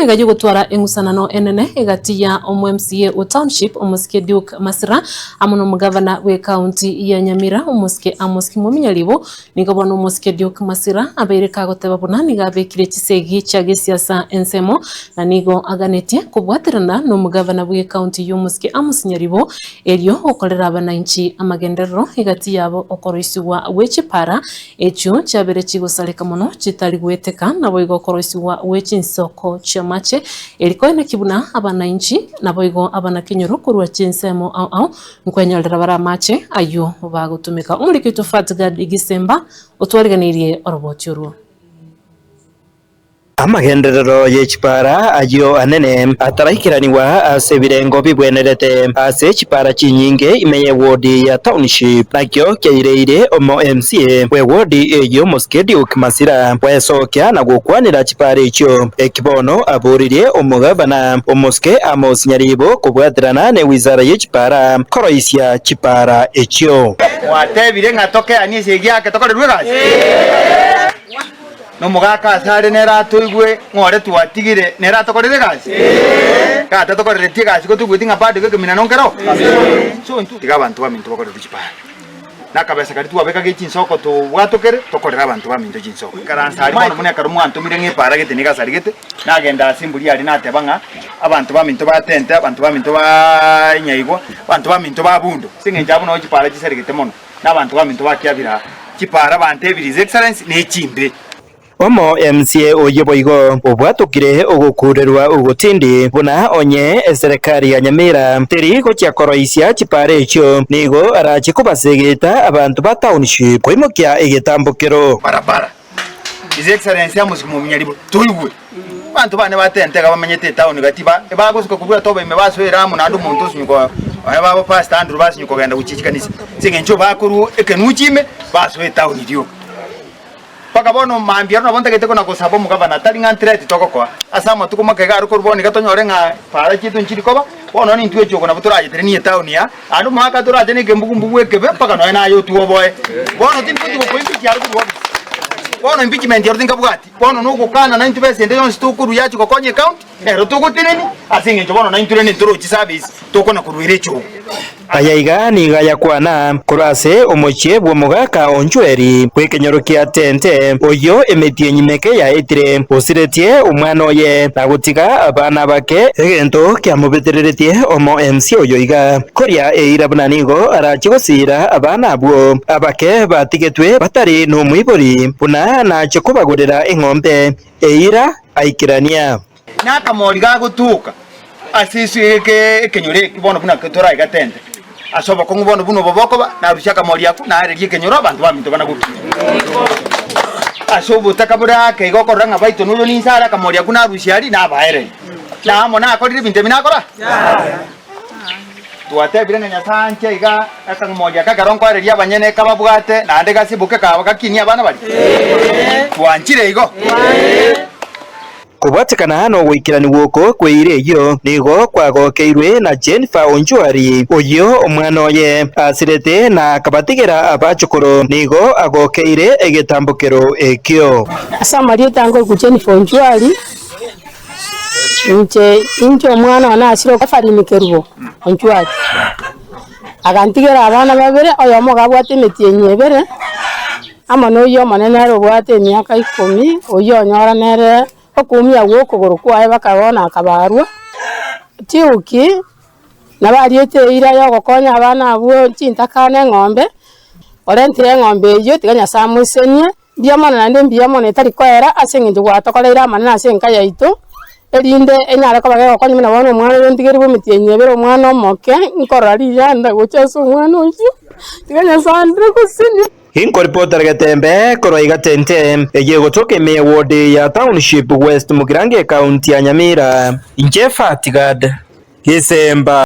igaje gutwara engusanano enene igati ya MCA o township Omuske Duke Masira amuno mugavana we county ya Nyamira Omuske Amos Muminyalibo nigabona Omuske Duke Masira abereka goteba bunani gabekire kisegi cya gesiasa ensemo na nigo aganete kubwaterana no mugavana we county y'Omuske Amos Nyalibo elyo okolera abananchi amagenderero igati yabo okoroisiwa wechipara ekyo cyabere kigosaleka muno kitali gweteka nabo igokoroisiwa wechinsoko chamache eliko ene kibuna abananchi nabo igo abanakenyoro kurwa chinsemo au nkwenyolera bara mache ayo bagutumika umurikito Fatgad igisemba otwariganirie orobotyuru amagenderero y'ekipara ayo anene atarahikiraniwa ase birengo bibwenerete ase ekipara kinyinge imenye wodi ya township nakyo keireire omo MCA we wodi eyo Muske Duke Masira wesokya na gukwanira kipara ekyo ekibono aburirie omugabana Omuske Amos Nyalibo kubwaterana ne wizara y'ekipara koroisia kipara ekyo watebire ngatoke anise gyake tokorerwe gasi no mugaka sare nera tuigwe ngore tuatigire nera tokorere gasi ka tokorere tigasi ko tugwitinga pade ke mina nonkero so ntu tiga bantu bamintu bakorere kipara nakabesa kari tuabeka gichinsoko to watokere tokorera abantu bamintu chinsoko karansari bono mune karumu antumire ngepara gete niga sarigete nagenda simbuli ari natebanga abantu bamintu batente abantu bamintu ba nyaigwa abantu bamintu babundo singenjabo no kipara kisarigete mono nabantu bamintu bakyabira kipara bantebirize excellence ne chimbe omo MCA oyeboigo obwatukire ogukurerwa ugutindi buna onye serikali ya Nyamira teri ko cyakoroisia kipare ekyo nigo arakikubasegeta abantu ba township kwimukya egetambukero barabara His Excellency ya Muske Muminyalibo tuigwe bantu bane batentega bamenyete town gatiba bagosuka kubura toba imebaswera mu nandu muntu sunyuko aba pastor Andrew basunyuko genda gucikikanisa singencho bakuru ekenuchime baswe town idio paka bono mambia no bonta gete kona kusabo mugabana tali ngantrete tokoko asama tukumakega aruko ruboni gatonyore nga para kitu nchirikoba bono ni ntwe cyoko na buturaje treni town ya andu maka turaje ne gembugu ekebe paka no na yo tuoboye bono tinputi ko impi yaruko bono bono impeachment yarutinga bugati bono no gukana 90% yon stukuru yacu ko konye account ero tukutineni asinge bono 90% turo service tokona kurwire cyo ayaiga niga yakwana kurase omochie bwo mugaka onjweri kwekenyoro kya tente oyo emetie nyimeke ya etire osiretie umwana oye nagutiga abana bake egento kya mubetereretie omo MC oyo iga koria eirabunanigo arakigosira abana abwo abake batigetwe batari no mwibori buna na chokubagurira engombe eira aikirania naka mori ga gutuka asisi kenyore kibono buna ketora igatente asoba ko ngubono buno boboko na rushaka mori yaku na aregie kenyoro abantu baminto bana gutu asobo takabura ke gokoranga baito nulo ni sara ka mori yaku na rushari na baere na mona akorire binte minakora tuate birene nya sanche iga aka mori yaka garonko aregie abanyene kababwate na ndega sibuke ka bakakini abana bali tuanchire igo kubwatikana hano wikirani woko kweire iyo nigo kwagokeirwe na Jennifer Onjwari oyo omwana oye asirete na kabatigera abachukuru nigo agokeire egetambukero ekyo asamari tango ku Jennifer Onjwari inche omwana wana asiro kafarinikerubo Onjwari agantigera abana babere oyo mogabwate metie nyebere amano yo manene robwate myaka 10 oyo nyora nere okumya wokogoro kwae bakabona akabarwa tiuki nabariete ira yo gokonya abana abo cintakane ngombe orentire ngombe yo tiganya samusenie biamona nande biamona etari kwera asenginje gwatokoreira manana asenka yaito erinde enyara ko bagego konya mina bono mwana yentigeri bo mitie bero mwana moke nkorari yanda gocheso mwana uyu tiganya sandre kusini Inko reporter gatembe koroiga tente yego toke me wodi ya township West Mugirange county ya Nyamira Fatgad Gisemba